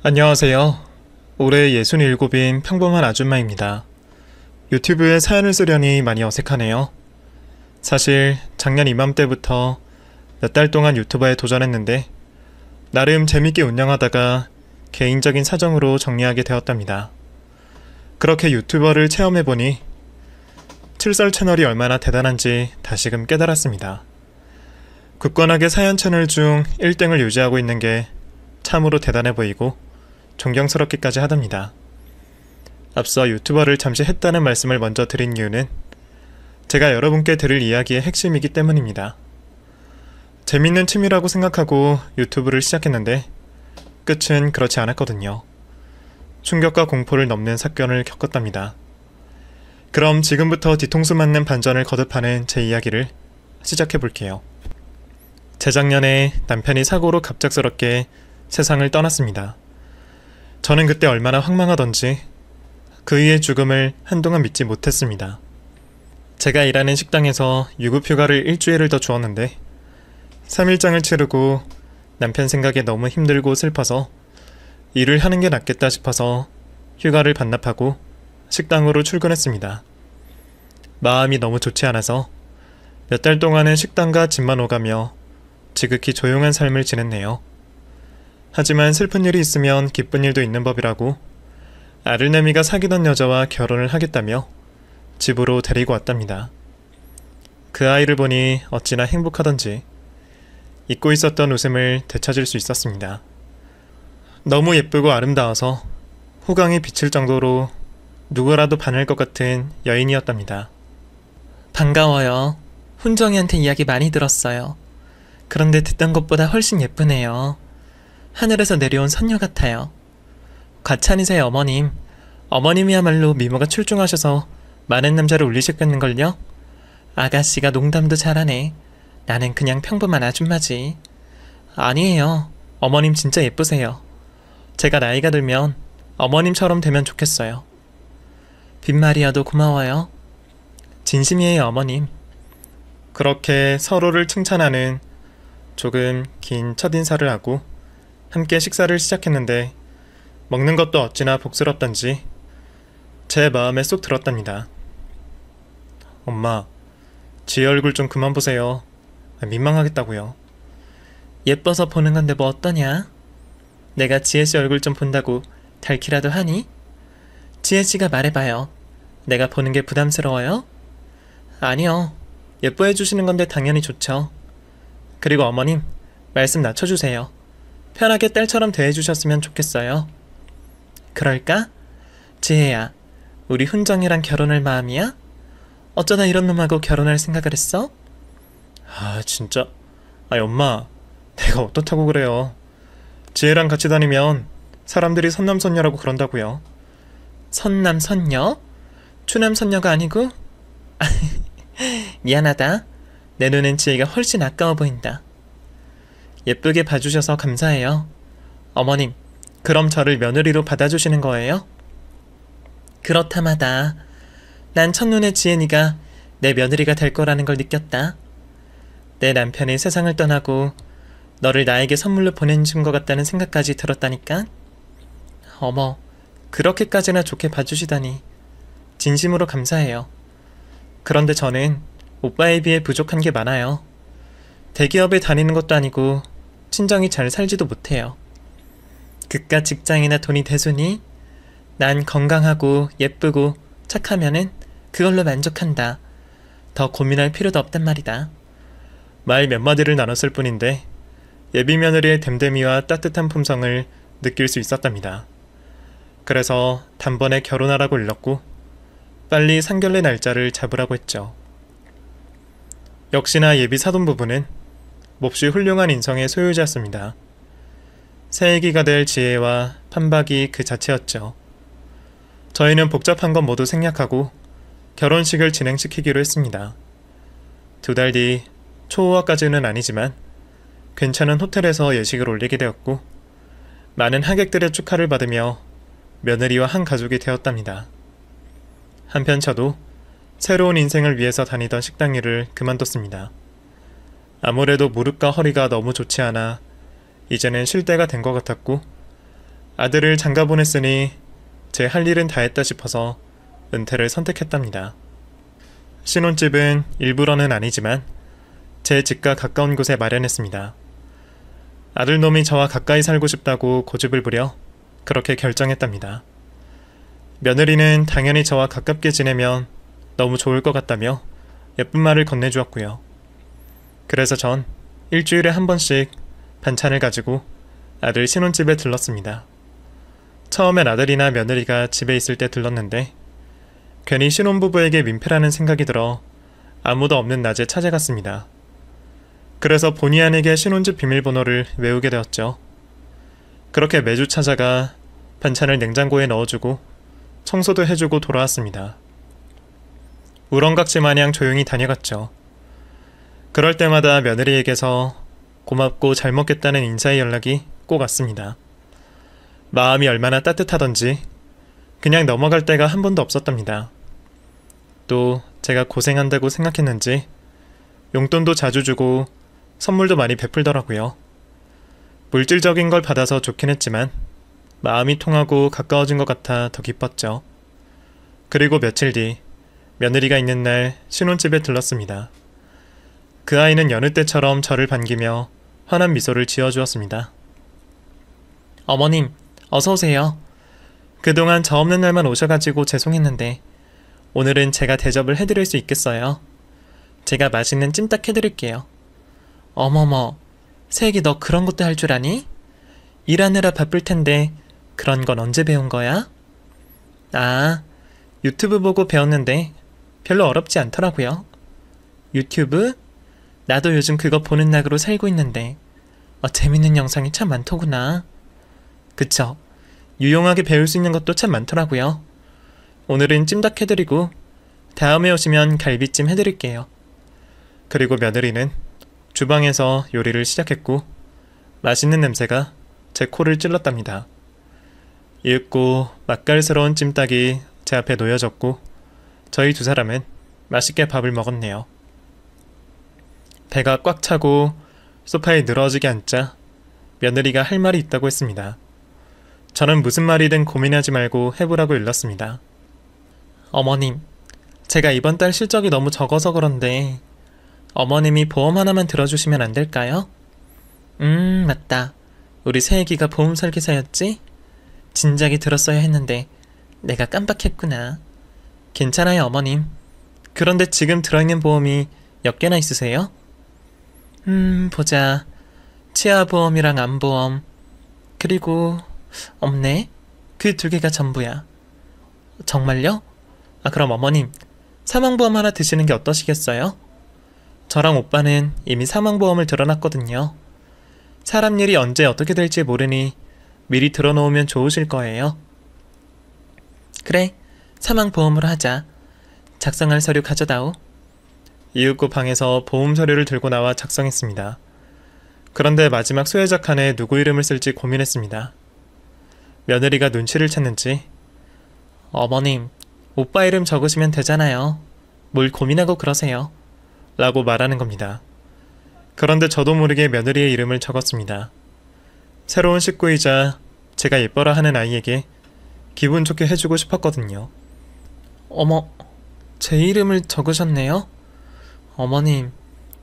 안녕하세요. 올해 67인 평범한 아줌마입니다. 유튜브에 사연을 쓰려니 많이 어색하네요. 사실 작년 이맘때부터 몇 달 동안 유튜버에 도전했는데 나름 재밌게 운영하다가 개인적인 사정으로 정리하게 되었답니다. 그렇게 유튜버를 체험해보니 칠설 채널이 얼마나 대단한지 다시금 깨달았습니다. 굳건하게 사연 채널 중 1등을 유지하고 있는 게 참으로 대단해 보이고 존경스럽기까지 하답니다. 앞서 유튜버를 잠시 했다는 말씀을 먼저 드린 이유는 제가 여러분께 들을 이야기의 핵심이기 때문입니다. 재밌는 취미라고 생각하고 유튜브를 시작했는데 끝은 그렇지 않았거든요. 충격과 공포를 넘는 사건을 겪었답니다. 그럼 지금부터 뒤통수 맞는 반전을 거듭하는 제 이야기를 시작해볼게요. 재작년에 남편이 사고로 갑작스럽게 세상을 떠났습니다. 저는 그때 얼마나 황망하던지 그이의 죽음을 한동안 믿지 못했습니다. 제가 일하는 식당에서 유급휴가를 일주일을 더 주었는데 3일장을 치르고 남편 생각에 너무 힘들고 슬퍼서 일을 하는 게 낫겠다 싶어서 휴가를 반납하고 식당으로 출근했습니다. 마음이 너무 좋지 않아서 몇 달 동안은 식당과 집만 오가며 지극히 조용한 삶을 지냈네요. 하지만 슬픈 일이 있으면 기쁜 일도 있는 법이라고 아들내미가 사귀던 여자와 결혼을 하겠다며 집으로 데리고 왔답니다. 그 아이를 보니 어찌나 행복하던지 잊고 있었던 웃음을 되찾을 수 있었습니다. 너무 예쁘고 아름다워서 호강이 비칠 정도로 누구라도 반할 것 같은 여인이었답니다. 반가워요. 훈정이한테 이야기 많이 들었어요. 그런데 듣던 것보다 훨씬 예쁘네요. 하늘에서 내려온 선녀 같아요. 과찬이세요, 어머님. 어머님이야말로 미모가 출중하셔서 많은 남자를 울리셨겠는걸요? 아가씨가 농담도 잘하네. 나는 그냥 평범한 아줌마지. 아니에요. 어머님 진짜 예쁘세요. 제가 나이가 들면 어머님처럼 되면 좋겠어요. 빈말이어도 고마워요. 진심이에요, 어머님. 그렇게 서로를 칭찬하는 조금 긴 첫인사를 하고 함께 식사를 시작했는데 먹는 것도 어찌나 복스럽던지 제 마음에 쏙 들었답니다. 엄마, 지혜 얼굴 좀 그만 보세요. 민망하겠다고요. 예뻐서 보는 건데 뭐 어떠냐? 내가 지혜씨 얼굴 좀 본다고 닳기라도 하니? 지혜씨가 말해봐요. 내가 보는 게 부담스러워요? 아니요. 예뻐해 주시는 건데 당연히 좋죠. 그리고 어머님, 말씀 낮춰주세요. 편하게 딸처럼 대해주셨으면 좋겠어요. 그럴까? 지혜야, 우리 훈정이랑 결혼할 마음이야? 어쩌다 이런 놈하고 결혼할 생각을 했어? 아, 진짜. 엄마, 내가 어떻다고 그래요. 지혜랑 같이 다니면 사람들이 선남선녀라고 그런다고요. 선남선녀? 추남선녀가 아니고? 미안하다. 내 눈엔 지혜가 훨씬 아까워 보인다. 예쁘게 봐주셔서 감사해요. 어머님, 그럼 저를 며느리로 받아주시는 거예요? 그렇다마다 난 첫눈에 지혜니가 내 며느리가 될 거라는 걸 느꼈다. 내 남편이 세상을 떠나고 너를 나에게 선물로 보내준 것 같다는 생각까지 들었다니까? 어머, 그렇게까지나 좋게 봐주시다니 진심으로 감사해요. 그런데 저는 오빠에 비해 부족한 게 많아요. 대기업에 다니는 것도 아니고 친정이 잘 살지도 못해요. 그깟 직장이나 돈이 대수니? 난 건강하고 예쁘고 착하면은 그걸로 만족한다. 더 고민할 필요도 없단 말이다. 말 몇 마디를 나눴을 뿐인데 예비 며느리의 댐댐이와 따뜻한 품성을 느낄 수 있었답니다. 그래서 단번에 결혼하라고 일렀고 빨리 상견례 날짜를 잡으라고 했죠. 역시나 예비 사돈부부는 몹시 훌륭한 인성의 소유자였습니다. 새애기가 될 지혜와 판박이 그 자체였죠. 저희는 복잡한 건 모두 생략하고 결혼식을 진행시키기로 했습니다. 2달 뒤 초호화까지는 아니지만 괜찮은 호텔에서 예식을 올리게 되었고 많은 하객들의 축하를 받으며 며느리와 한 가족이 되었답니다. 한편 저도 새로운 인생을 위해서 다니던 식당 일을 그만뒀습니다. 아무래도 무릎과 허리가 너무 좋지 않아 이제는 쉴 때가 된 것 같았고 아들을 장가 보냈으니 제 할 일은 다 했다 싶어서 은퇴를 선택했답니다. 신혼집은 일부러는 아니지만 제 집과 가까운 곳에 마련했습니다. 아들놈이 저와 가까이 살고 싶다고 고집을 부려 그렇게 결정했답니다. 며느리는 당연히 저와 가깝게 지내면 너무 좋을 것 같다며 예쁜 말을 건네주었고요. 그래서 전 일주일에 한 번씩 반찬을 가지고 아들 신혼집에 들렀습니다. 처음엔 아들이나 며느리가 집에 있을 때 들렀는데 괜히 신혼부부에게 민폐라는 생각이 들어 아무도 없는 낮에 찾아갔습니다. 그래서 본의 아니게 신혼집 비밀번호를 외우게 되었죠. 그렇게 매주 찾아가 반찬을 냉장고에 넣어주고 청소도 해주고 돌아왔습니다. 우렁각시 마냥 조용히 다녀갔죠. 그럴 때마다 며느리에게서 고맙고 잘 먹겠다는 인사의 연락이 꼭 왔습니다. 마음이 얼마나 따뜻하던지 그냥 넘어갈 때가 한 번도 없었답니다. 또 제가 고생한다고 생각했는지 용돈도 자주 주고 선물도 많이 베풀더라고요. 물질적인 걸 받아서 좋긴 했지만 마음이 통하고 가까워진 것 같아 더 기뻤죠. 그리고 며칠 뒤 며느리가 있는 날 신혼집에 들렀습니다. 그 아이는 여느 때처럼 저를 반기며 환한 미소를 지어주었습니다. 어머님, 어서오세요. 그동안 저 없는 날만 오셔가지고 죄송했는데 오늘은 제가 대접을 해드릴 수 있겠어요. 제가 맛있는 찜닭 해드릴게요. 어머머, 새애기 너 그런 것도 할 줄 아니? 일하느라 바쁠 텐데 그런 건 언제 배운 거야? 아, 유튜브 보고 배웠는데 별로 어렵지 않더라고요. 유튜브? 나도 요즘 그거 보는 낙으로 살고 있는데 재밌는 영상이 참 많더구나. 그쵸? 유용하게 배울 수 있는 것도 참 많더라고요. 오늘은 찜닭 해드리고 다음에 오시면 갈비찜 해드릴게요. 그리고 며느리는 주방에서 요리를 시작했고 맛있는 냄새가 제 코를 찔렀답니다. 이윽고 맛깔스러운 찜닭이 제 앞에 놓여졌고 저희 두 사람은 맛있게 밥을 먹었네요. 배가 꽉 차고 소파에 늘어지게 앉자 며느리가 할 말이 있다고 했습니다. 저는 무슨 말이든 고민하지 말고 해보라고 일렀습니다. 어머님, 제가 이번 달 실적이 너무 적어서 그런데 어머님이 보험 하나만 들어주시면 안 될까요? 맞다. 우리 새애기가 보험 설계사였지? 진작에 들었어야 했는데 내가 깜빡했구나. 괜찮아요, 어머님. 그런데 지금 들어있는 보험이 몇 개나 있으세요? 보자. 치아보험이랑 암보험. 그리고 없네. 그 두 개가 전부야. 정말요? 그럼 어머님, 사망보험 하나 드시는 게 어떠시겠어요? 저랑 오빠는 이미 사망보험을 들어놨거든요. 사람 일이 언제 어떻게 될지 모르니 미리 들어놓으면 좋으실 거예요. 그래, 사망보험으로 하자. 작성할 서류 가져다오. 이윽고 방에서 보험 서류를 들고 나와 작성했습니다. 그런데 마지막 수혜자 칸에 누구 이름을 쓸지 고민했습니다. 며느리가 눈치를 챘는지 어머님, 오빠 이름 적으시면 되잖아요. 뭘 고민하고 그러세요. 라고 말하는 겁니다. 그런데 저도 모르게 며느리의 이름을 적었습니다. 새로운 식구이자 제가 예뻐라 하는 아이에게 기분 좋게 해주고 싶었거든요. 어머, 제 이름을 적으셨네요? 어머님,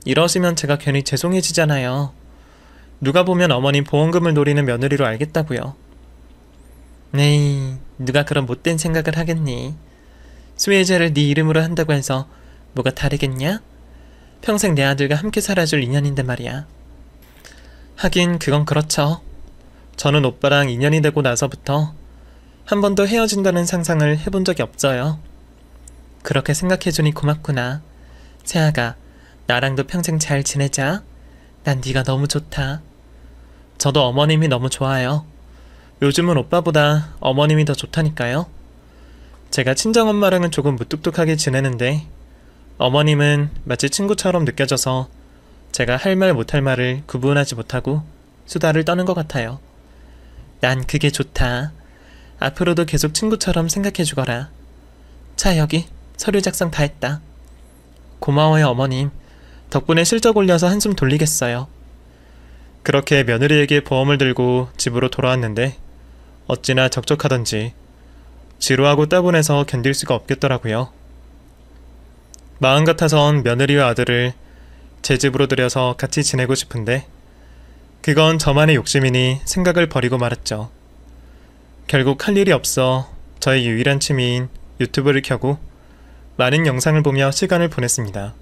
이러시면 제가 괜히 죄송해지잖아요. 누가 보면 어머님 보험금을 노리는 며느리로 알겠다고요. 에이, 누가 그런 못된 생각을 하겠니? 수혜자를 네 이름으로 한다고 해서 뭐가 다르겠냐? 평생 내 아들과 함께 살아줄 인연인데 말이야. 하긴 그건 그렇죠. 저는 오빠랑 인연이 되고 나서부터 한 번도 헤어진다는 상상을 해본 적이 없어요. 그렇게 생각해주니 고맙구나. 세아가, 나랑도 평생 잘 지내자. 난 네가 너무 좋다. 저도 어머님이 너무 좋아요. 요즘은 오빠보다 어머님이 더 좋다니까요. 제가 친정엄마랑은 조금 무뚝뚝하게 지내는데 어머님은 마치 친구처럼 느껴져서 제가 할 말 못할 말을 구분하지 못하고 수다를 떠는 것 같아요. 난 그게 좋다. 앞으로도 계속 친구처럼 생각해주거라. 자, 여기 서류 작성 다 했다. 고마워요, 어머님. 덕분에 실적 올려서 한숨 돌리겠어요. 그렇게 며느리에게 보험을 들고 집으로 돌아왔는데 어찌나 적적하던지 지루하고 따분해서 견딜 수가 없겠더라고요. 마음 같아선 며느리와 아들을 제 집으로 들여서 같이 지내고 싶은데 그건 저만의 욕심이니 생각을 버리고 말았죠. 결국 할 일이 없어 저의 유일한 취미인 유튜브를 켜고 많은 영상을 보며 시간을 보냈습니다.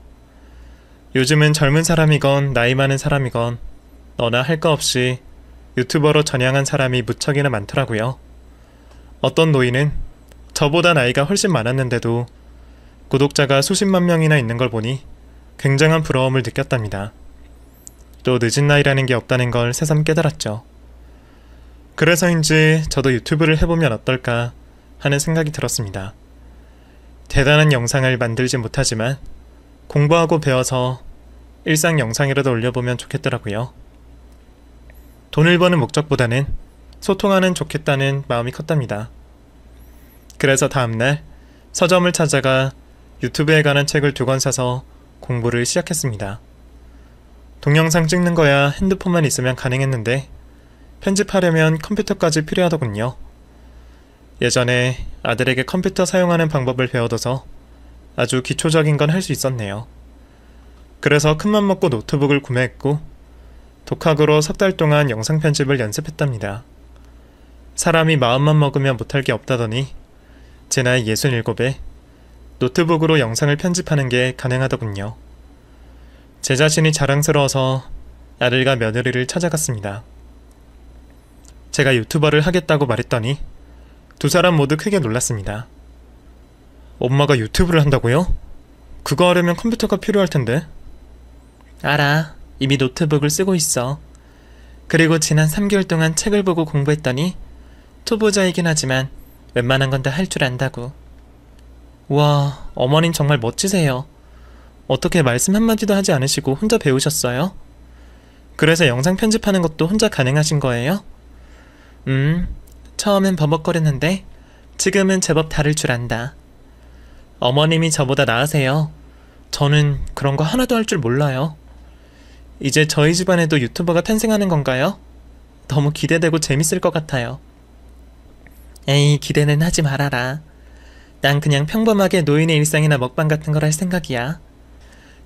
요즘은 젊은 사람이건 나이 많은 사람이건 너나 할 거 없이 유튜버로 전향한 사람이 무척이나 많더라고요. 어떤 노인은 저보다 나이가 훨씬 많았는데도 구독자가 수십만 명이나 있는 걸 보니 굉장한 부러움을 느꼈답니다. 또 늦은 나이라는 게 없다는 걸 새삼 깨달았죠. 그래서인지 저도 유튜브를 해보면 어떨까 하는 생각이 들었습니다. 대단한 영상을 만들지 못하지만 공부하고 배워서 일상 영상이라도 올려보면 좋겠더라고요. 돈을 버는 목적보다는 소통하는 좋겠다는 마음이 컸답니다. 그래서 다음날 서점을 찾아가 유튜브에 관한 책을 2권 사서 공부를 시작했습니다. 동영상 찍는 거야 핸드폰만 있으면 가능했는데 편집하려면 컴퓨터까지 필요하더군요. 예전에 아들에게 컴퓨터 사용하는 방법을 배워둬서 아주 기초적인 건 할 수 있었네요. 그래서 큰맘 먹고 노트북을 구매했고 독학으로 3달 동안 영상 편집을 연습했답니다. 사람이 마음만 먹으면 못할 게 없다더니 제 나이 67에 노트북으로 영상을 편집하는 게 가능하더군요. 제 자신이 자랑스러워서 아들과 며느리를 찾아갔습니다. 제가 유튜버를 하겠다고 말했더니 2사람 모두 크게 놀랐습니다. 엄마가 유튜브를 한다고요? 그거 하려면 컴퓨터가 필요할 텐데. 알아. 이미 노트북을 쓰고 있어. 그리고 지난 3개월 동안 책을 보고 공부했더니 초보자이긴 하지만 웬만한 건 다 할 줄 안다고. 와, 어머님 정말 멋지세요. 어떻게 말씀 한마디도 하지 않으시고 혼자 배우셨어요? 그래서 영상 편집하는 것도 혼자 가능하신 거예요? 처음엔 버벅거렸는데 지금은 제법 다를 줄 안다. 어머님이 저보다 나으세요. 저는 그런 거 하나도 할 줄 몰라요. 이제 저희 집안에도 유튜버가 탄생하는 건가요? 너무 기대되고 재밌을 것 같아요. 에이, 기대는 하지 말아라. 난 그냥 평범하게 노인의 일상이나 먹방 같은 걸 할 생각이야.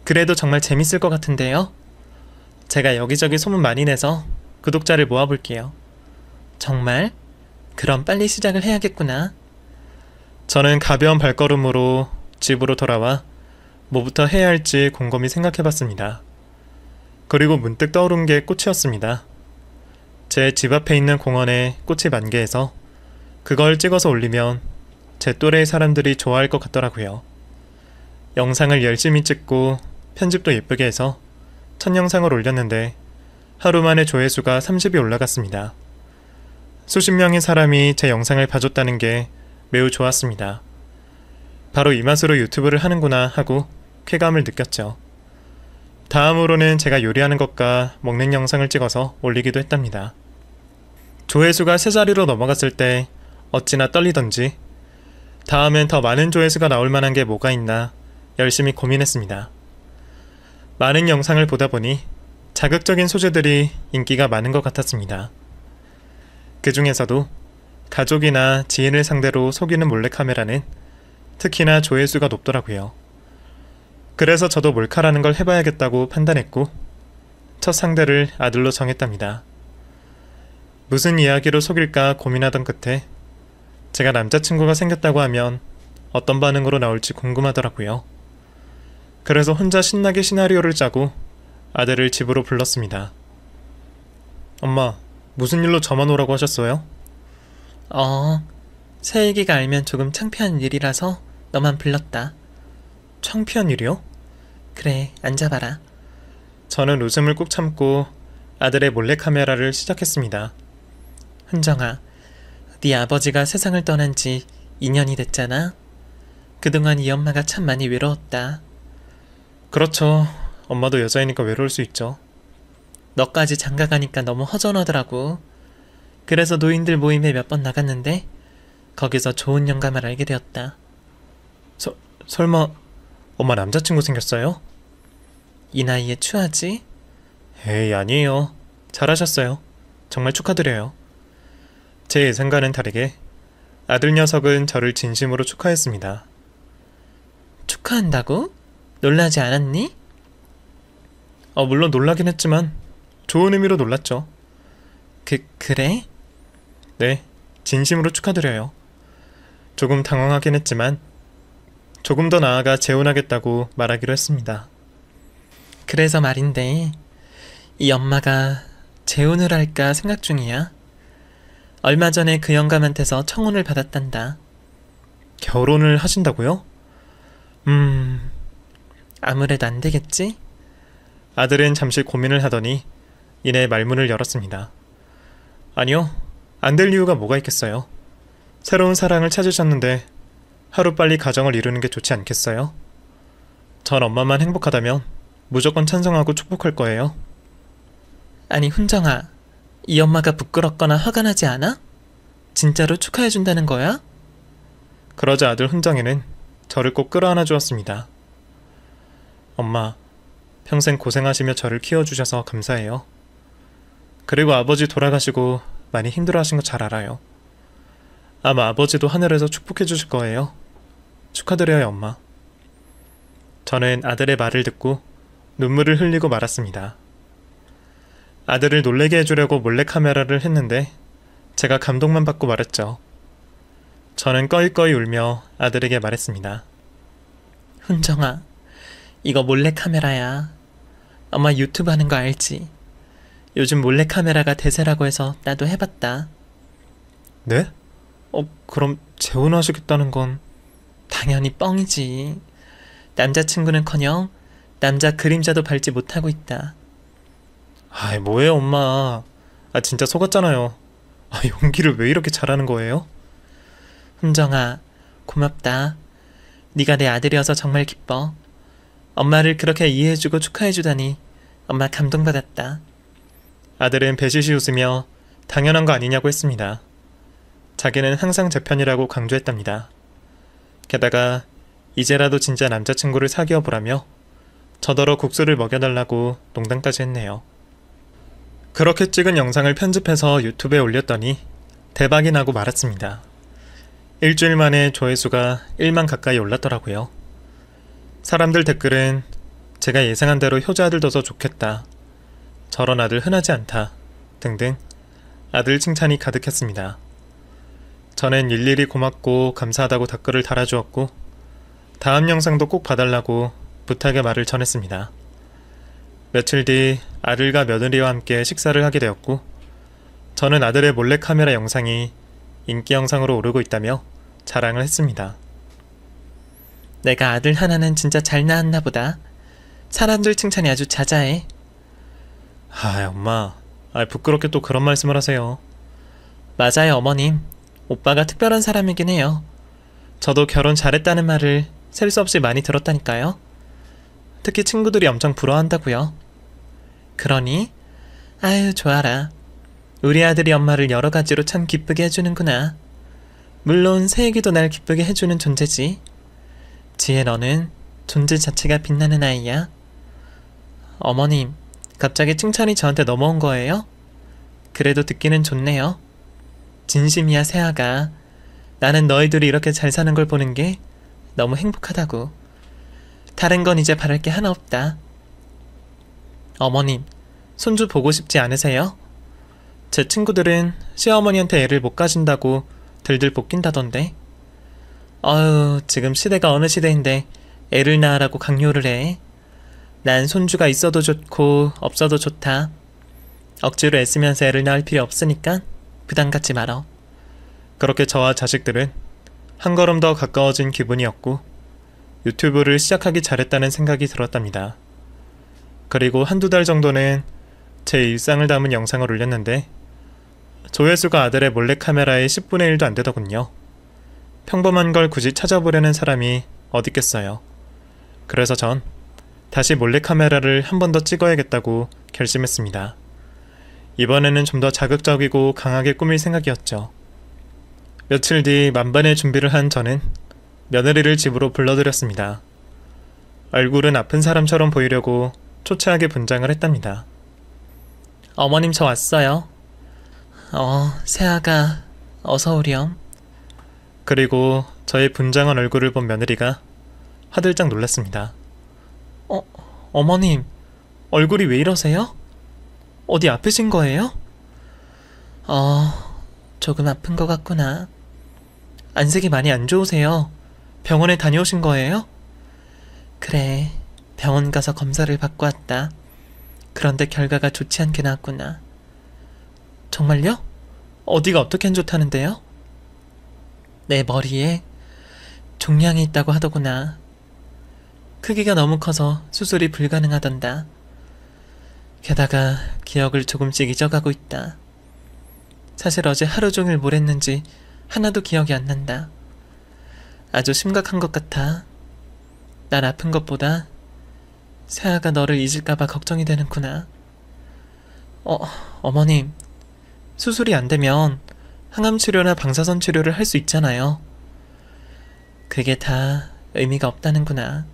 그래도 정말 재밌을 것 같은데요? 제가 여기저기 소문 많이 내서 구독자를 모아볼게요. 정말? 그럼 빨리 시작을 해야겠구나. 저는 가벼운 발걸음으로 집으로 돌아와 뭐부터 해야 할지 곰곰이 생각해봤습니다. 그리고 문득 떠오른 게 꽃이었습니다. 제 집 앞에 있는 공원에 꽃이 만개해서 그걸 찍어서 올리면 제 또래의 사람들이 좋아할 것 같더라고요. 영상을 열심히 찍고 편집도 예쁘게 해서 첫 영상을 올렸는데 하루 만에 조회수가 30이 올라갔습니다. 수십 명의 사람이 제 영상을 봐줬다는 게 매우 좋았습니다. 바로 이 맛으로 유튜브를 하는구나 하고 쾌감을 느꼈죠. 다음으로는 제가 요리하는 것과 먹는 영상을 찍어서 올리기도 했답니다. 조회수가 3자리로 넘어갔을 때 어찌나 떨리던지 다음엔 더 많은 조회수가 나올 만한 게 뭐가 있나 열심히 고민했습니다. 많은 영상을 보다 보니 자극적인 소재들이 인기가 많은 것 같았습니다. 그 중에서도 가족이나 지인을 상대로 속이는 몰래카메라는 특히나 조회수가 높더라고요. 그래서 저도 몰카라는 걸 해봐야겠다고 판단했고 첫 상대를 아들로 정했답니다. 무슨 이야기로 속일까 고민하던 끝에 제가 남자친구가 생겼다고 하면 어떤 반응으로 나올지 궁금하더라고요. 그래서 혼자 신나게 시나리오를 짜고 아들을 집으로 불렀습니다. 엄마, 무슨 일로 저만 오라고 하셨어요? 새애기가 알면 조금 창피한 일이라서 너만 불렀다. 창피한 일이요? 그래, 앉아봐라. 저는 웃음을 꾹 참고 아들의 몰래카메라를 시작했습니다. 흔정아, 네 아버지가 세상을 떠난 지 2년이 됐잖아. 그동안 이 엄마가 참 많이 외로웠다. 그렇죠. 엄마도 여자이니까 외로울 수 있죠. 너까지 장가가니까 너무 허전하더라고. 그래서 노인들 모임에 몇 번 나갔는데 거기서 좋은 영감을 알게 되었다. 설마 엄마 남자친구 생겼어요? 이 나이에 추하지? 에이, 아니에요. 잘하셨어요. 정말 축하드려요. 제 예상과는 다르게 아들 녀석은 저를 진심으로 축하했습니다. 축하한다고? 놀라지 않았니? 물론 놀라긴 했지만 좋은 의미로 놀랐죠. 그래? 네, 진심으로 축하드려요. 조금 당황하긴 했지만 조금 더 나아가 재혼하겠다고 말하기로 했습니다. 그래서 말인데, 이 엄마가 재혼을 할까 생각 중이야. 얼마 전에 그 영감한테서 청혼을 받았단다. 결혼을 하신다고요? 아무래도 안 되겠지? 아들은 잠시 고민을 하더니 이내 말문을 열었습니다. 아니요, 안 될 이유가 뭐가 있겠어요. 새로운 사랑을 찾으셨는데 하루빨리 가정을 이루는 게 좋지 않겠어요? 전 엄마만 행복하다면 무조건 찬성하고 축복할 거예요. 아니, 훈정아, 이 엄마가 부끄럽거나 화가 나지 않아? 진짜로 축하해준다는 거야? 그러자 아들 훈정이는 저를 꼭 끌어안아 주었습니다. 엄마, 평생 고생하시며 저를 키워주셔서 감사해요. 그리고 아버지 돌아가시고 많이 힘들어하신 거 잘 알아요. 아마 아버지도 하늘에서 축복해 주실 거예요. 축하드려요, 엄마. 저는 아들의 말을 듣고 눈물을 흘리고 말았습니다. 아들을 놀래게 해주려고 몰래카메라를 했는데 제가 감동만 받고 말했죠. 저는 꺼이꺼이 울며 아들에게 말했습니다. 훈정아, 이거 몰래카메라야. 엄마 유튜브 하는 거 알지? 요즘 몰래카메라가 대세라고 해서 나도 해봤다. 네? 그럼 재혼하시겠다는 건... 당연히 뻥이지. 남자친구는커녕 남자 그림자도 밟지 못하고 있다. 아이, 뭐예요, 엄마. 진짜 속았잖아요. 용기를 왜 이렇게 잘하는 거예요? 훈정아, 고맙다. 네가 내 아들이어서 정말 기뻐. 엄마를 그렇게 이해해주고 축하해주다니 엄마 감동받았다. 아들은 배시시 웃으며 당연한 거 아니냐고 했습니다. 자기는 항상 제 편이라고 강조했답니다. 게다가 이제라도 진짜 남자친구를 사귀어 보라며 저더러 국수를 먹여달라고 농담까지 했네요. 그렇게 찍은 영상을 편집해서 유튜브에 올렸더니 대박이 나고 말았습니다. 일주일 만에 조회수가 1만 가까이 올랐더라고요. 사람들 댓글은 제가 예상한 대로 효자아들 둬서 좋겠다, 저런 아들 흔하지 않다 등등 아들 칭찬이 가득했습니다. 저는 일일이 고맙고 감사하다고 댓글을 달아주었고 다음 영상도 꼭 봐달라고 부탁의 말을 전했습니다. 며칠 뒤 아들과 며느리와 함께 식사를 하게 되었고 저는 아들의 몰래카메라 영상이 인기 영상으로 오르고 있다며 자랑을 했습니다. 내가 아들 하나는 진짜 잘 낳았나 보다. 사람들 칭찬이 아주 자자해. 엄마, 부끄럽게 또 그런 말씀을 하세요. 맞아요, 어머님. 오빠가 특별한 사람이긴 해요. 저도 결혼 잘했다는 말을 셀 수 없이 많이 들었다니까요. 특히 친구들이 엄청 부러워한다고요. 그러니? 아유, 좋아라. 우리 아들이 엄마를 여러 가지로 참 기쁘게 해주는구나. 물론 새애기도 날 기쁘게 해주는 존재지. 지혜, 너는 존재 자체가 빛나는 아이야. 어머님, 갑자기 칭찬이 저한테 넘어온 거예요? 그래도 듣기는 좋네요. 진심이야, 세아가. 나는 너희들이 이렇게 잘 사는 걸 보는 게 너무 행복하다고. 다른 건 이제 바랄 게 하나 없다. 어머님, 손주 보고 싶지 않으세요? 제 친구들은 시어머니한테 애를 못 가진다고 들들 볶인다던데. 지금 시대가 어느 시대인데 애를 낳으라고 강요를 해. 난 손주가 있어도 좋고 없어도 좋다. 억지로 애쓰면서 애를 낳을 필요 없으니까 부담 갖지 말어. 그렇게 저와 자식들은 한 걸음 더 가까워진 기분이었고 유튜브를 시작하기 잘했다는 생각이 들었답니다. 그리고 한두 달 정도는 제 일상을 담은 영상을 올렸는데 조회수가 아들의 몰래카메라의 10분의 1도 안 되더군요. 평범한 걸 굳이 찾아보려는 사람이 어딨겠어요. 그래서 전 다시 몰래카메라를 한 번 더 찍어야겠다고 결심했습니다. 이번에는 좀 더 자극적이고 강하게 꾸밀 생각이었죠. 며칠 뒤 만반의 준비를 한 저는 며느리를 집으로 불러들였습니다. 얼굴은 아픈 사람처럼 보이려고 초췌하게 분장을 했답니다. 어머님, 저 왔어요. 세아가 어서 오렴. 그리고 저의 분장한 얼굴을 본 며느리가 화들짝 놀랐습니다. 어머님, 얼굴이 왜 이러세요? 어디 아프신 거예요? 조금 아픈 것 같구나. 안색이 많이 안 좋으세요. 병원에 다녀오신 거예요? 그래, 병원 가서 검사를 받고 왔다. 그런데 결과가 좋지 않게 나왔구나. 정말요? 어디가 어떻게 안 좋다는데요? 내 머리에 종양이 있다고 하더구나. 크기가 너무 커서 수술이 불가능하단다. 게다가 기억을 조금씩 잊어가고 있다. 사실 어제 하루 종일 뭘 했는지 하나도 기억이 안 난다. 아주 심각한 것 같아. 난 아픈 것보다 세아가 너를 잊을까봐 걱정이 되는구나. 어머님, 수술이 안 되면 항암 치료나 방사선 치료를 할 수 있잖아요. 그게 다 의미가 없다는구나.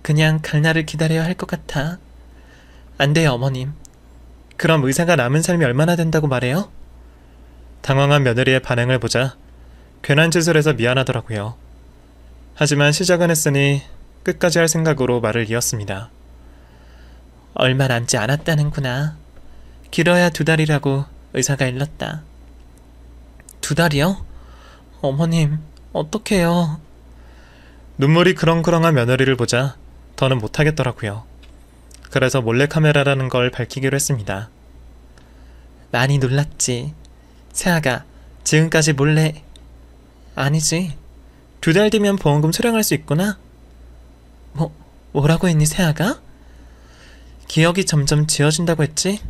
그냥 갈 날을 기다려야 할 것 같아. 안 돼요, 어머님. 그럼 의사가 남은 삶이 얼마나 된다고 말해요? 당황한 며느리의 반응을 보자 괜한 짓을 해서 미안하더라고요. 하지만 시작은 했으니 끝까지 할 생각으로 말을 이었습니다. 얼마 남지 않았다는구나. 길어야 2달이라고 의사가 일렀다. 2달이요? 어머님, 어떡해요. 눈물이 그렁그렁한 며느리를 보자 더는 못하겠더라고요. 그래서 몰래카메라라는 걸 밝히기로 했습니다. 많이 놀랐지. 세아가 지금까지 몰래... 아니지. 2달 뒤면 보험금 수령할 수 있구나. 뭐라고 했니, 세아가? 기억이 점점 지워진다고 했지?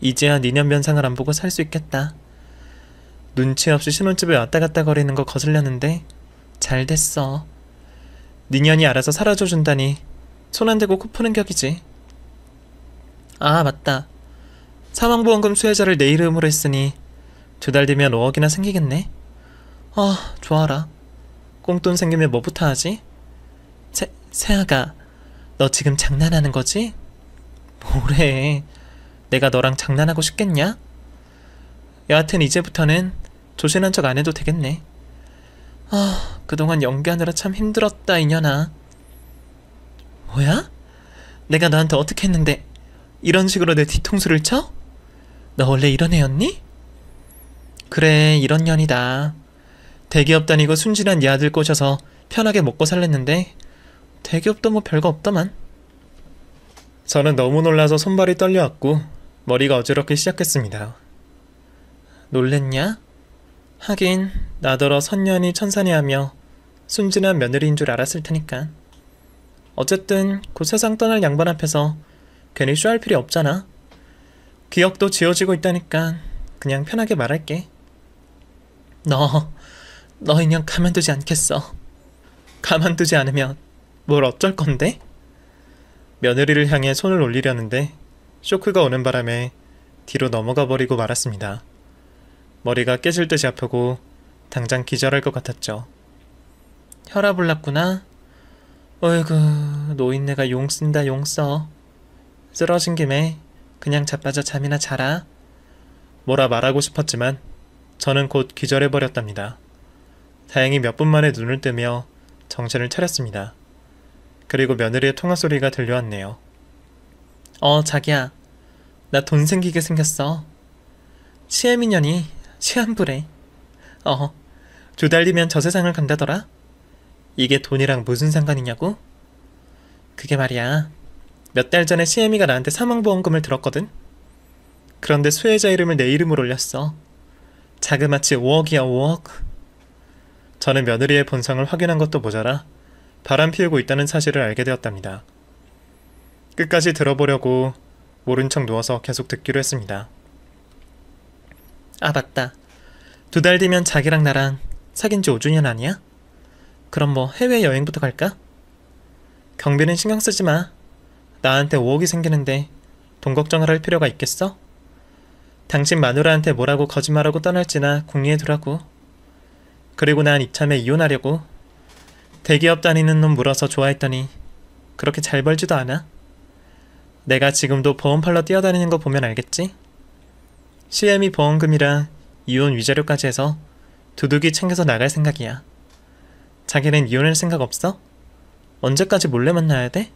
이제야 니년 면상을 안 보고 살 수 있겠다. 눈치 없이 신혼집에 왔다 갔다 거리는 거 거슬렸는데 잘 됐어. 니년이 알아서 사라져준다니 손 안 대고 코 푸는 격이지. 아, 맞다. 사망보험금 수혜자를 내 이름으로 했으니 2달 뒤면 5억이나 생기겠네. 좋아라. 꽁돈 생기면 뭐부터 하지? 세아가, 너 지금 장난하는 거지? 뭐래. 내가 너랑 장난하고 싶겠냐? 여하튼 이제부터는 조신한 척 안 해도 되겠네. 그동안 연기하느라 참 힘들었다, 이년아. 뭐야? 내가 너한테 어떻게 했는데 이런 식으로 내 뒤통수를 쳐? 너 원래 이런 애였니? 그래, 이런 년이다. 대기업 다니고 순진한 네 아들 꼬셔서 편하게 먹고 살랬는데 대기업도 뭐 별거 없더만. 저는 너무 놀라서 손발이 떨려왔고 머리가 어지럽기 시작했습니다. 놀랬냐? 하긴 나더러 선년이 천사니 하며 순진한 며느리인 줄 알았을 테니까. 어쨌든 곧 세상 떠날 양반 앞에서 괜히 쇼할 필요 없잖아. 기억도 지워지고 있다니까 그냥 편하게 말할게. 너 인연 가만두지 않겠어. 가만두지 않으면 뭘 어쩔 건데? 며느리를 향해 손을 올리려는데 쇼크가 오는 바람에 뒤로 넘어가 버리고 말았습니다. 머리가 깨질 듯이 아프고 당장 기절할 것 같았죠. 혈압 올랐구나. 어이구, 노인네가 용 쓴다, 용 써. 쓰러진 김에 그냥 자빠져 잠이나 자라. 뭐라 말하고 싶었지만 저는 곧 기절해버렸답니다. 다행히 몇 분 만에 눈을 뜨며 정신을 차렸습니다. 그리고 며느리의 통화 소리가 들려왔네요. 자기야. 나 돈 생기게 생겼어. 시애미년이 시한부래. 2달 뒤면 저 세상을 간다더라. 이게 돈이랑 무슨 상관이냐고? 그게 말이야. 몇 달 전에 시애미가 나한테 사망보험금을 들었거든. 그런데 수혜자 이름을 내 이름으로 올렸어. 자그마치 5억이야, 5억. 저는 며느리의 본성을 확인한 것도 모자라 바람 피우고 있다는 사실을 알게 되었답니다. 끝까지 들어보려고 모른 척 누워서 계속 듣기로 했습니다. 아, 맞다. 2달 뒤면 자기랑 나랑 사귄 지 5주년 아니야? 그럼 뭐 해외여행부터 갈까? 경비는 신경 쓰지 마. 나한테 5억이 생기는데 돈 걱정을 할 필요가 있겠어? 당신 마누라한테 뭐라고 거짓말하고 떠날지나 궁리해두라고. 그리고 난 이참에 이혼하려고. 대기업 다니는 놈 물어서 좋아했더니 그렇게 잘 벌지도 않아. 내가 지금도 보험 팔러 뛰어다니는 거 보면 알겠지? CM이 보험금이랑 이혼 위자료까지 해서 두둑이 챙겨서 나갈 생각이야. 자기는 이혼할 생각 없어? 언제까지 몰래 만나야 돼?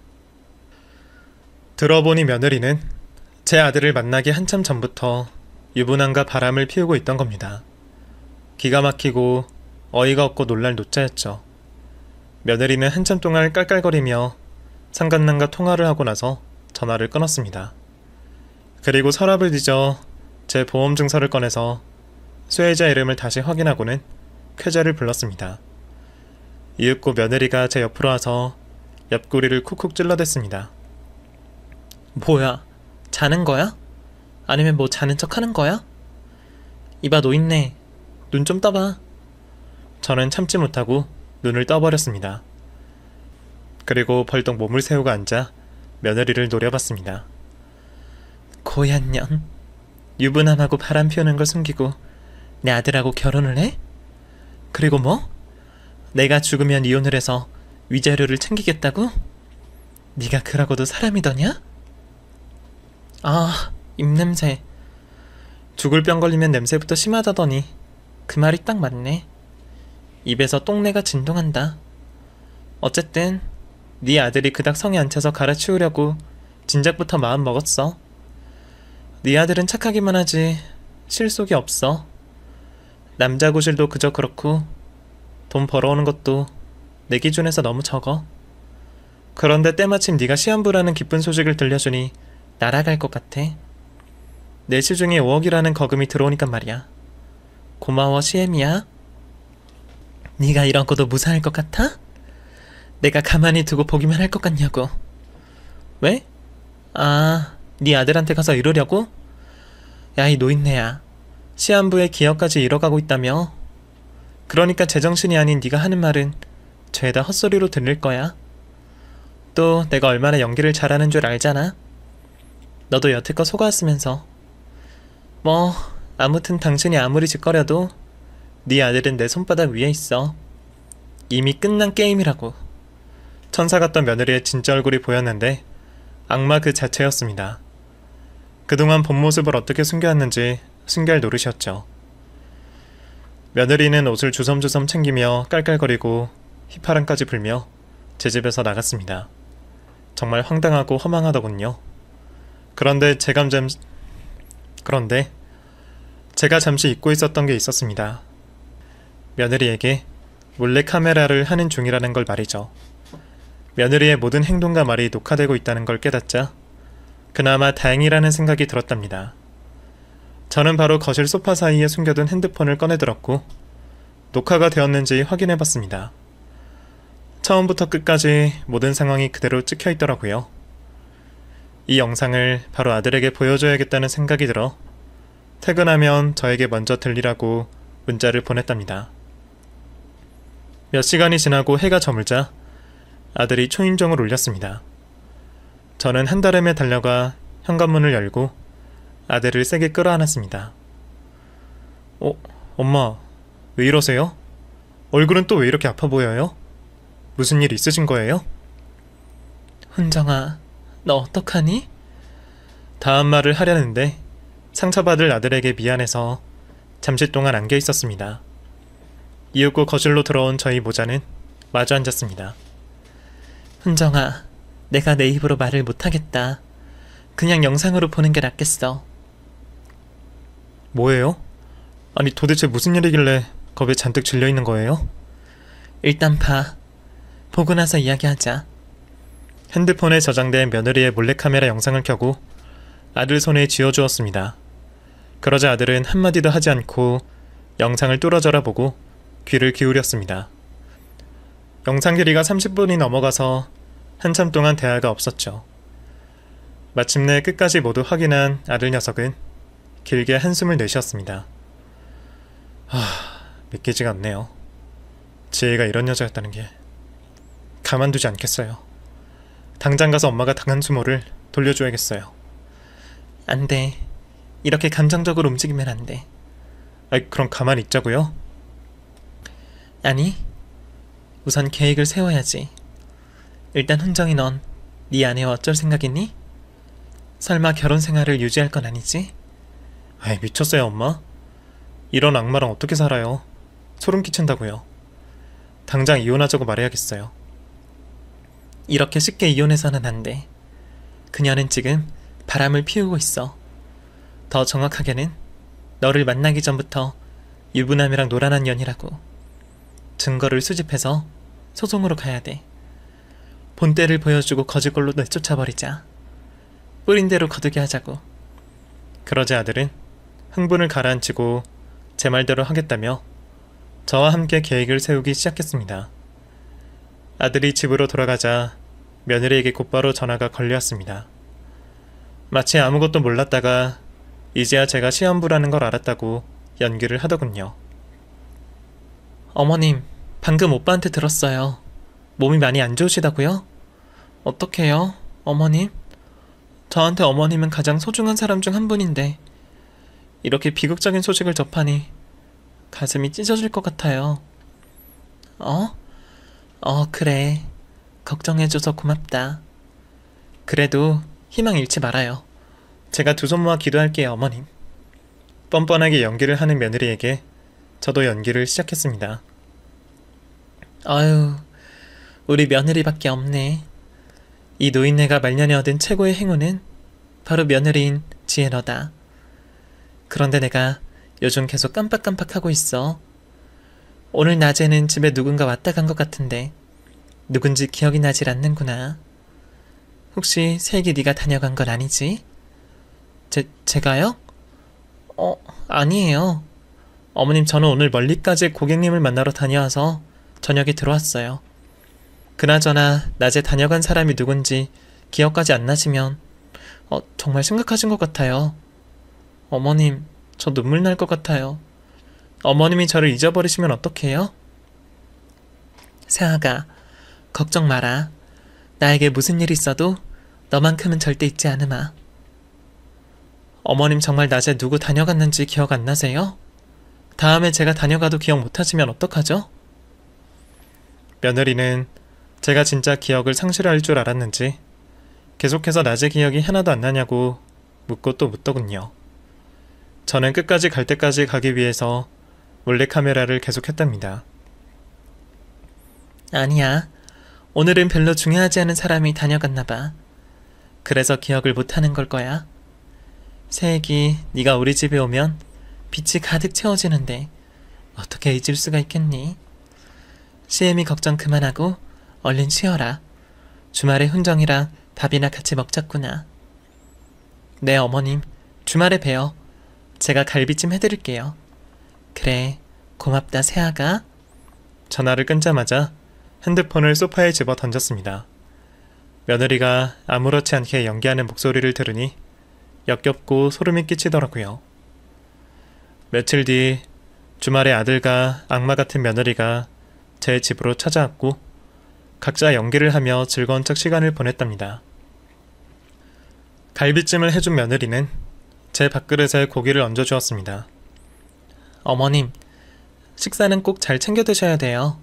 들어보니 며느리는 제 아들을 만나기 한참 전부터 유부남과 바람을 피우고 있던 겁니다. 기가 막히고 어이가 없고 놀랄 노짜였죠. 며느리는 한참 동안 깔깔거리며 상간남과 통화를 하고 나서 전화를 끊었습니다. 그리고 서랍을 뒤져 제 보험 증서를 꺼내서 수혜자 이름을 다시 확인하고는 쾌재를 불렀습니다. 이윽고 며느리가 제 옆으로 와서 옆구리를 쿡쿡 찔러댔습니다. 뭐야, 자는 거야? 아니면 뭐 자는 척 하는 거야? 이봐 노인네, 눈 좀 떠봐. 저는 참지 못하고 눈을 떠버렸습니다. 그리고 벌떡 몸을 세우고 앉아 며느리를 노려봤습니다. 고얀 년, 유부남하고 바람 피우는 걸 숨기고 내 아들하고 결혼을 해? 그리고 뭐? 내가 죽으면 이혼을 해서 위자료를 챙기겠다고? 네가 그러고도 사람이더냐? 아, 입냄새. 죽을 병 걸리면 냄새부터 심하다더니 그 말이 딱 맞네. 입에서 똥내가 진동한다. 어쨌든 네 아들이 그닥 성에 안 차서 갈아치우려고 진작부터 마음 먹었어. 네 아들은 착하기만 하지 실속이 없어. 남자 구실도 그저 그렇고 돈 벌어오는 것도 내 기준에서 너무 적어. 그런데 때마침 네가 시한부라는 기쁜 소식을 들려주니 날아갈 것 같아. 내 시중에 5억이라는 거금이 들어오니까 말이야. 고마워 시엠이야. 네가 이런 것도 무사할 것 같아? 내가 가만히 두고 보기만 할 것 같냐고. 왜? 아, 네 아들한테 가서 이러려고? 야, 이 노인네야. 시한부의 기업까지 잃어가고 있다며? 그러니까 제정신이 아닌 네가 하는 말은 죄다 헛소리로 들릴 거야. 또 내가 얼마나 연기를 잘하는 줄 알잖아. 너도 여태껏 속았으면서. 뭐 아무튼 당신이 아무리 짓거려도 네 아들은 내 손바닥 위에 있어. 이미 끝난 게임이라고. 천사 같던 며느리의 진짜 얼굴이 보였는데 악마 그 자체였습니다. 그동안 본 모습을 어떻게 숨겨왔는지 숨겨할 노릇이었죠. 며느리는 옷을 주섬주섬 챙기며 깔깔거리고 휘파람까지 불며 제 집에서 나갔습니다. 정말 황당하고 허망하더군요. 그런데 제가 잠시 잊고 있었던 게 있었습니다. 며느리에게 몰래 카메라를 하는 중이라는 걸 말이죠. 며느리의 모든 행동과 말이 녹화되고 있다는 걸 깨닫자 그나마 다행이라는 생각이 들었답니다. 저는 바로 거실 소파 사이에 숨겨둔 핸드폰을 꺼내들었고 녹화가 되었는지 확인해봤습니다. 처음부터 끝까지 모든 상황이 그대로 찍혀있더라고요. 이 영상을 바로 아들에게 보여줘야겠다는 생각이 들어 퇴근하면 저에게 먼저 들리라고 문자를 보냈답니다. 몇 시간이 지나고 해가 저물자 아들이 초인종을 울렸습니다. 저는 한달음에 달려가 현관문을 열고 아들을 세게 끌어안았습니다. 엄마, 왜 이러세요? 얼굴은 또 왜 이렇게 아파 보여요? 무슨 일 있으신 거예요? 훈정아, 너 어떡하니? 다음 말을 하려는데 상처받을 아들에게 미안해서 잠시 동안 안겨 있었습니다. 이윽고 거실로 들어온 저희 모자는 마주 앉았습니다. 훈정아, 내가 내 입으로 말을 못하겠다. 그냥 영상으로 보는 게 낫겠어. 뭐예요? 아니 도대체 무슨 일이길래 겁에 잔뜩 질려있는 거예요? 일단 봐. 보고 나서 이야기하자. 핸드폰에 저장된 며느리의 몰래카메라 영상을 켜고 아들 손에 쥐어주었습니다. 그러자 아들은 한마디도 하지 않고 영상을 뚫어져라 보고 귀를 기울였습니다. 영상 길이가 30분이 넘어가서 한참 동안 대화가 없었죠. 마침내 끝까지 모두 확인한 아들 녀석은 길게 한숨을 내쉬었습니다. 믿기지가 않네요. 지혜가 이런 여자였다는 게. 가만두지 않겠어요. 당장 가서 엄마가 당한 수모를 돌려줘야겠어요. 안 돼. 이렇게 감정적으로 움직이면 안 돼. 그럼 가만히 있자고요? 아니, 우선 계획을 세워야지. 일단 훈정이 넌 네 아내와 어쩔 생각이니? 설마 결혼 생활을 유지할 건 아니지? 아이, 미쳤어요, 엄마? 이런 악마랑 어떻게 살아요? 소름 끼친다고요. 당장 이혼하자고 말해야겠어요. 이렇게 쉽게 이혼해서는 안 돼. 그녀는 지금 바람을 피우고 있어. 더 정확하게는 너를 만나기 전부터 유부남이랑 놀아난 년이라고. 증거를 수집해서 소송으로 가야 돼. 본때를 보여주고 거짓골로 내쫓아버리자. 뿌린 대로 거두게 하자고. 그러자 아들은 흥분을 가라앉히고 제 말대로 하겠다며 저와 함께 계획을 세우기 시작했습니다. 아들이 집으로 돌아가자 며느리에게 곧바로 전화가 걸려왔습니다. 마치 아무것도 몰랐다가 이제야 제가 시험부라는 걸 알았다고 연기를 하더군요. 어머님, 방금 오빠한테 들었어요. 몸이 많이 안 좋으시다고요? 어떡해요, 어머님? 저한테 어머님은 가장 소중한 사람 중 한 분인데 이렇게 비극적인 소식을 접하니 가슴이 찢어질 것 같아요. 그래. 걱정해줘서 고맙다. 그래도 희망 잃지 말아요. 제가 두 손 모아 기도할게요, 어머님. 뻔뻔하게 연기를 하는 며느리에게 저도 연기를 시작했습니다. 아유, 우리 며느리밖에 없네. 이 노인네가 말년에 얻은 최고의 행운은 바로 며느리인 지혜 너다. 그런데 내가 요즘 계속 깜빡깜빡하고 있어. 오늘 낮에는 집에 누군가 왔다 간 것 같은데 누군지 기억이 나질 않는구나. 혹시 세기 네가 다녀간 건 아니지? 제가요? 아니에요. 어머님, 저는 오늘 멀리까지 고객님을 만나러 다녀와서 저녁에 들어왔어요. 그나저나 낮에 다녀간 사람이 누군지 기억까지 안 나시면 정말 심각하신 것 같아요. 어머님, 저 눈물 날 것 같아요. 어머님이 저를 잊어버리시면 어떡해요? 세아가, 걱정 마라. 나에게 무슨 일 있어도 너만큼은 절대 잊지 않으마. 어머님, 정말 낮에 누구 다녀갔는지 기억 안 나세요? 다음에 제가 다녀가도 기억 못하시면 어떡하죠? 며느리는 제가 진짜 기억을 상실할 줄 알았는지 계속해서 낮의 기억이 하나도 안 나냐고 묻고 또 묻더군요. 저는 끝까지 갈 때까지 가기 위해서 몰래카메라를 계속했답니다. 아니야. 오늘은 별로 중요하지 않은 사람이 다녀갔나 봐. 그래서 기억을 못하는 걸 거야. 새애기, 네가 우리 집에 오면 빛이 가득 채워지는데 어떻게 잊을 수가 있겠니? 시엠이 걱정 그만하고 얼른 쉬어라. 주말에 훈정이랑 밥이나 같이 먹자꾸나. 네, 어머님. 주말에 봬요. 제가 갈비찜 해드릴게요. 그래, 고맙다, 새아가. 전화를 끊자마자 핸드폰을 소파에 집어 던졌습니다. 며느리가 아무렇지 않게 연기하는 목소리를 들으니 역겹고 소름이 끼치더라고요. 며칠 뒤 주말에 아들과 악마 같은 며느리가 제 집으로 찾아왔고 각자 연기를 하며 즐거운 척 시간을 보냈답니다. 갈비찜을 해준 며느리는 제 밥그릇에 고기를 얹어주었습니다. 어머님, 식사는 꼭 잘 챙겨 드셔야 돼요.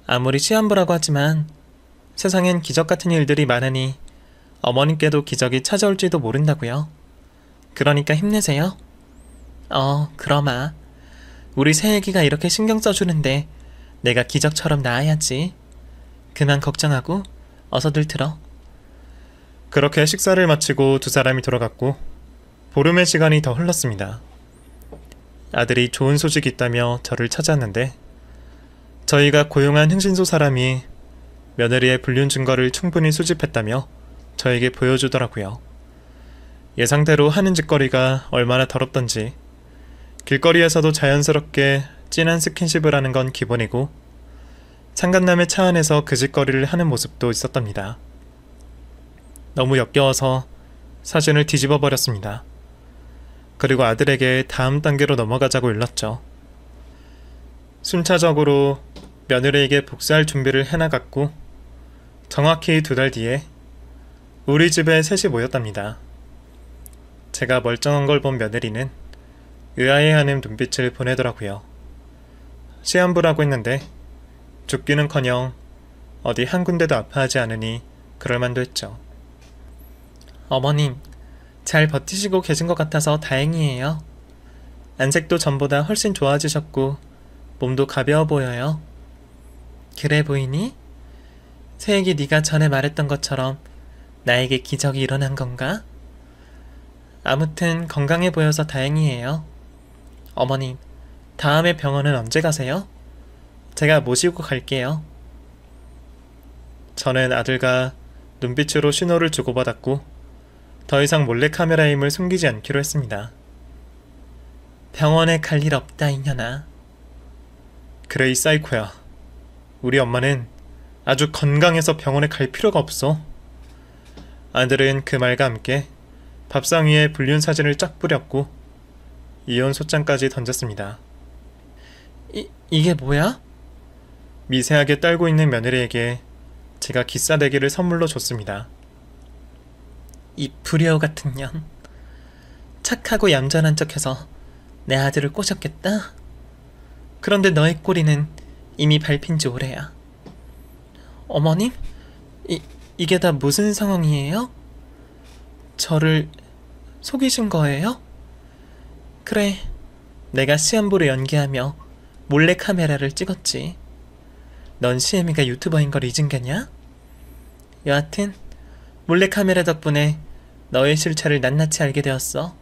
아무리 시한부라고 하지만 세상엔 기적 같은 일들이 많으니 어머님께도 기적이 찾아올지도 모른다고요. 그러니까 힘내세요. 그러마. 우리 새애기가 이렇게 신경 써주는데 내가 기적처럼 나아야지. 그만 걱정하고 어서들 들어. 그렇게 식사를 마치고 두 사람이 돌아갔고 보름의 시간이 더 흘렀습니다. 아들이 좋은 소식이 있다며 저를 찾아왔는데 저희가 고용한 흥신소 사람이 며느리의 불륜 증거를 충분히 수집했다며 저에게 보여주더라고요. 예상대로 하는 짓거리가 얼마나 더럽던지 길거리에서도 자연스럽게 진한 스킨십을 하는 건 기본이고 상간남의 차 안에서 그 짓거리를 하는 모습도 있었답니다. 너무 역겨워서 사진을 뒤집어 버렸습니다. 그리고 아들에게 다음 단계로 넘어가자고 일렀죠. 순차적으로 며느리에게 복수할 준비를 해나갔고 정확히 2달 뒤에 우리 집에 셋이 모였답니다. 제가 멀쩡한 걸 본 며느리는 의아해하는 눈빛을 보내더라고요. 시한부라고 했는데 죽기는커녕 어디 한 군데도 아파하지 않으니 그럴만도 했죠. 어머님, 잘 버티시고 계신 것 같아서 다행이에요. 안색도 전보다 훨씬 좋아지셨고 몸도 가벼워 보여요. 그래 보이니? 새에게 네가 전에 말했던 것처럼 나에게 기적이 일어난 건가? 아무튼 건강해 보여서 다행이에요. 어머님, 다음에 병원은 언제 가세요? 제가 모시고 갈게요. 저는 아들과 눈빛으로 신호를 주고받았고 더 이상 몰래카메라의 힘을 숨기지 않기로 했습니다. 병원에 갈 일 없다 이년아. 그래 이 사이코야. 우리 엄마는 아주 건강해서 병원에 갈 필요가 없어. 아들은 그 말과 함께 밥상 위에 불륜 사진을 쫙 뿌렸고 이혼 소장까지 던졌습니다. 이게 뭐야? 미세하게 떨고 있는 며느리에게 제가 기싸대기를 선물로 줬습니다. 이 불효 같은 년. 착하고 얌전한 척해서 내 아들을 꼬셨겠다? 그런데 너의 꼬리는 이미 밟힌 지 오래야. 어머님? 이게 다 무슨 상황이에요? 저를 속이신 거예요? 그래, 내가 시한부를 연기하며 몰래 카메라를 찍었지. 넌 시애미가 유튜버인 걸 잊은 게냐? 여하튼 몰래 카메라 덕분에 너의 실체를 낱낱이 알게 되었어.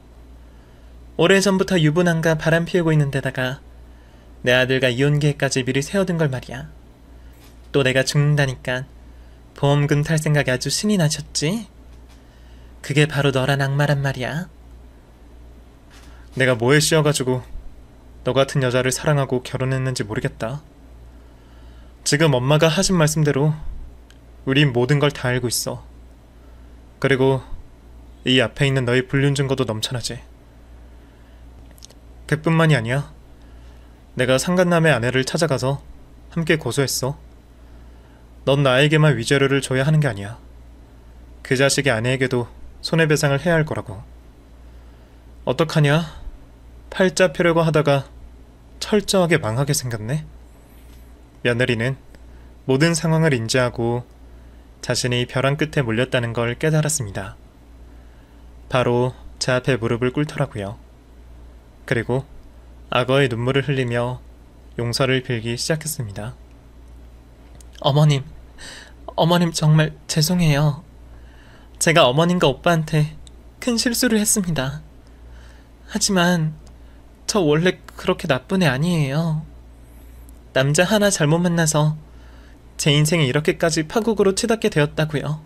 오래전부터 유부남과 바람 피우고 있는 데다가 내 아들과 이혼 계획까지 미리 세워둔 걸 말이야. 또 내가 죽는다니까 보험금 탈 생각에 아주 신이 나셨지? 그게 바로 너란 악마란 말이야. 내가 뭐에 씌어가지고 너 같은 여자를 사랑하고 결혼했는지 모르겠다. 지금 엄마가 하신 말씀대로 우린 모든 걸 다 알고 있어. 그리고 이 앞에 있는 너의 불륜 증거도 넘쳐나지. 그뿐만이 아니야. 내가 상간남의 아내를 찾아가서 함께 고소했어. 넌 나에게만 위자료를 줘야 하는 게 아니야. 그 자식의 아내에게도 손해배상을 해야 할 거라고. 어떡하냐? 팔자 펴려고 하다가 철저하게 망하게 생겼네. 며느리는 모든 상황을 인지하고 자신이 벼랑 끝에 몰렸다는 걸 깨달았습니다. 바로 제 앞에 무릎을 꿇더라고요. 그리고 악어의 눈물을 흘리며 용서를 빌기 시작했습니다. 어머님 정말 죄송해요. 제가 어머님과 오빠한테 큰 실수를 했습니다. 하지만 저 원래 그렇게 나쁜 애 아니에요. 남자 하나 잘못 만나서 제 인생이 이렇게까지 파국으로 치닫게 되었다고요.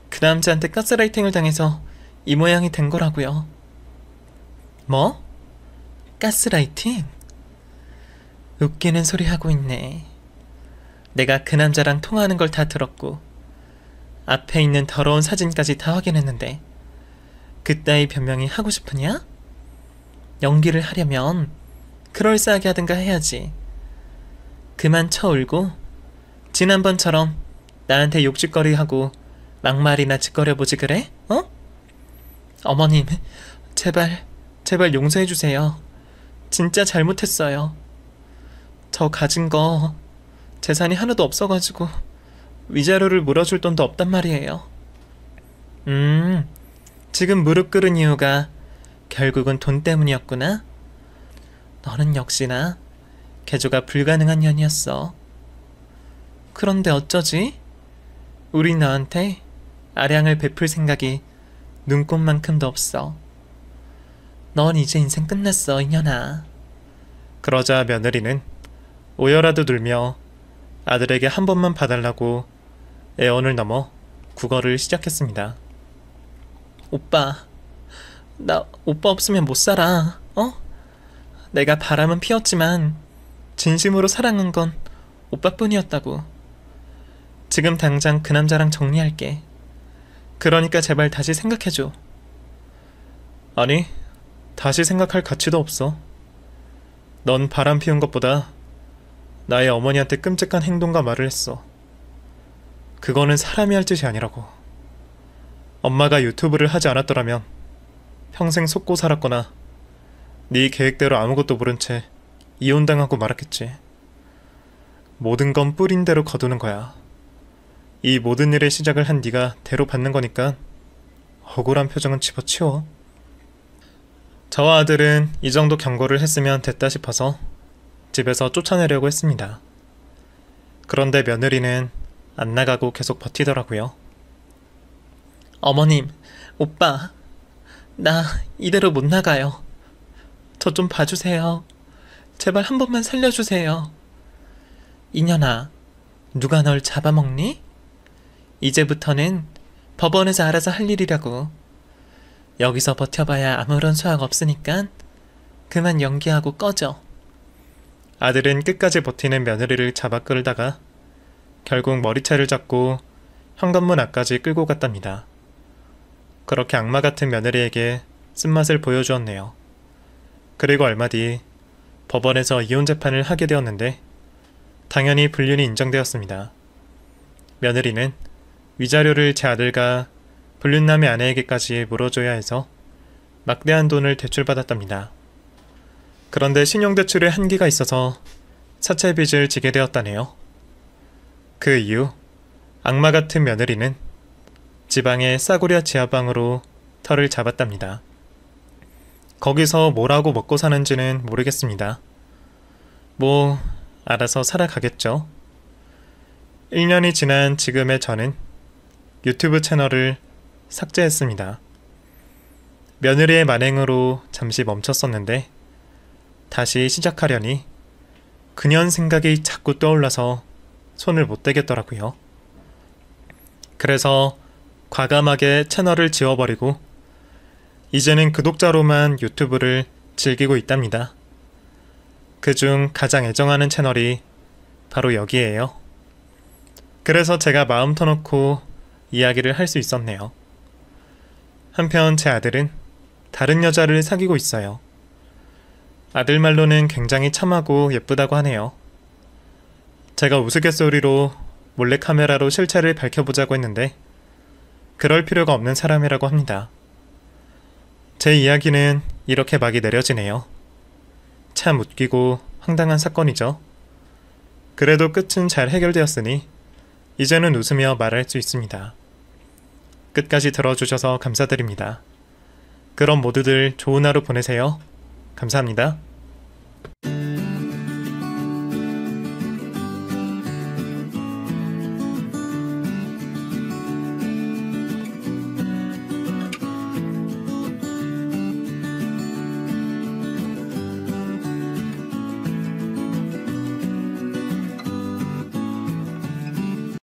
그 남자한테 가스라이팅을 당해서 이 모양이 된 거라고요. 뭐? 가스라이팅? 웃기는 소리 하고 있네. 내가 그 남자랑 통화하는 걸 다 들었고 앞에 있는 더러운 사진까지 다 확인했는데 그따위 변명이 하고 싶으냐? 연기를 하려면 그럴싸하게 하든가 해야지. 그만 쳐울고 지난번처럼 나한테 욕짓거리하고 막말이나 짓거려보지 그래? 어? 어머님, 제발 용서해주세요. 진짜 잘못했어요. 저 가진 거 재산이 하나도 없어가지고 위자료를 물어줄 돈도 없단 말이에요. 지금 무릎 꿇은 이유가 결국은 돈 때문이었구나. 너는 역시나 개조가 불가능한 년이었어. 그런데 어쩌지? 우리 너한테 아량을 베풀 생각이 눈꼽만큼도 없어. 넌 이제 인생 끝났어, 이년아. 그러자 며느리는 오열하듯 울며 아들에게 한 번만 봐달라고 애원을 넘어 구걸을 시작했습니다. 오빠, 나 오빠 없으면 못 살아, 어? 내가 바람은 피웠지만 진심으로 사랑한 건 오빠뿐이었다고. 지금 당장 그 남자랑 정리할게. 그러니까 제발 다시 생각해줘. 아니, 다시 생각할 가치도 없어. 넌 바람 피운 것보다 나의 어머니한테 끔찍한 행동과 말을 했어. 그거는 사람이 할 짓이 아니라고. 엄마가 유튜브를 하지 않았더라면 평생 속고 살았거나 네 계획대로 아무것도 모른 채 이혼당하고 말았겠지. 모든 건 뿌린 대로 거두는 거야. 이 모든 일의 시작을 한 네가 대로 받는 거니까 억울한 표정은 집어치워. 저와 아들은 이 정도 경고를 했으면 됐다 싶어서 집에서 쫓아내려고 했습니다. 그런데 며느리는 안 나가고 계속 버티더라고요. 어머님, 오빠, 나 이대로 못 나가요. 저 좀 봐주세요. 제발 한 번만 살려주세요. 이년아, 누가 널 잡아먹니? 이제부터는 법원에서 알아서 할 일이라고. 여기서 버텨봐야 아무런 소용 없으니까 그만 연기하고 꺼져. 아들은 끝까지 버티는 며느리를 잡아 끌다가 결국 머리채를 잡고 현관문 앞까지 끌고 갔답니다. 그렇게 악마 같은 며느리에게 쓴맛을 보여주었네요. 그리고 얼마 뒤 법원에서 이혼 재판을 하게 되었는데 당연히 불륜이 인정되었습니다. 며느리는 위자료를 제 아들과 불륜남의 아내에게까지 물어줘야 해서 막대한 돈을 대출받았답니다. 그런데 신용대출에 한계가 있어서 사채빚을 지게 되었다네요. 그 이후 악마 같은 며느리는 지방의 싸구려 지하방으로 터를 잡았답니다. 거기서 뭐라고 먹고 사는지는 모르겠습니다. 뭐 알아서 살아가겠죠. 1년이 지난 지금의 저는 유튜브 채널을 삭제했습니다. 며느리의 만행으로 잠시 멈췄었는데 다시 시작하려니 그년 생각이 자꾸 떠올라서 손을 못 대겠더라고요. 그래서 과감하게 채널을 지워버리고 이제는 구독자로만 유튜브를 즐기고 있답니다. 그중 가장 애정하는 채널이 바로 여기에요. 그래서 제가 마음 터놓고 이야기를 할 수 있었네요. 한편 제 아들은 다른 여자를 사귀고 있어요. 아들 말로는 굉장히 참하고 예쁘다고 하네요. 제가 우스갯소리로 몰래카메라로 실체를 밝혀보자고 했는데 그럴 필요가 없는 사람이라고 합니다. 제 이야기는 이렇게 막이 내려지네요. 참 웃기고 황당한 사건이죠. 그래도 끝은 잘 해결되었으니 이제는 웃으며 말할 수 있습니다. 끝까지 들어주셔서 감사드립니다. 그럼 모두들 좋은 하루 보내세요. 감사합니다.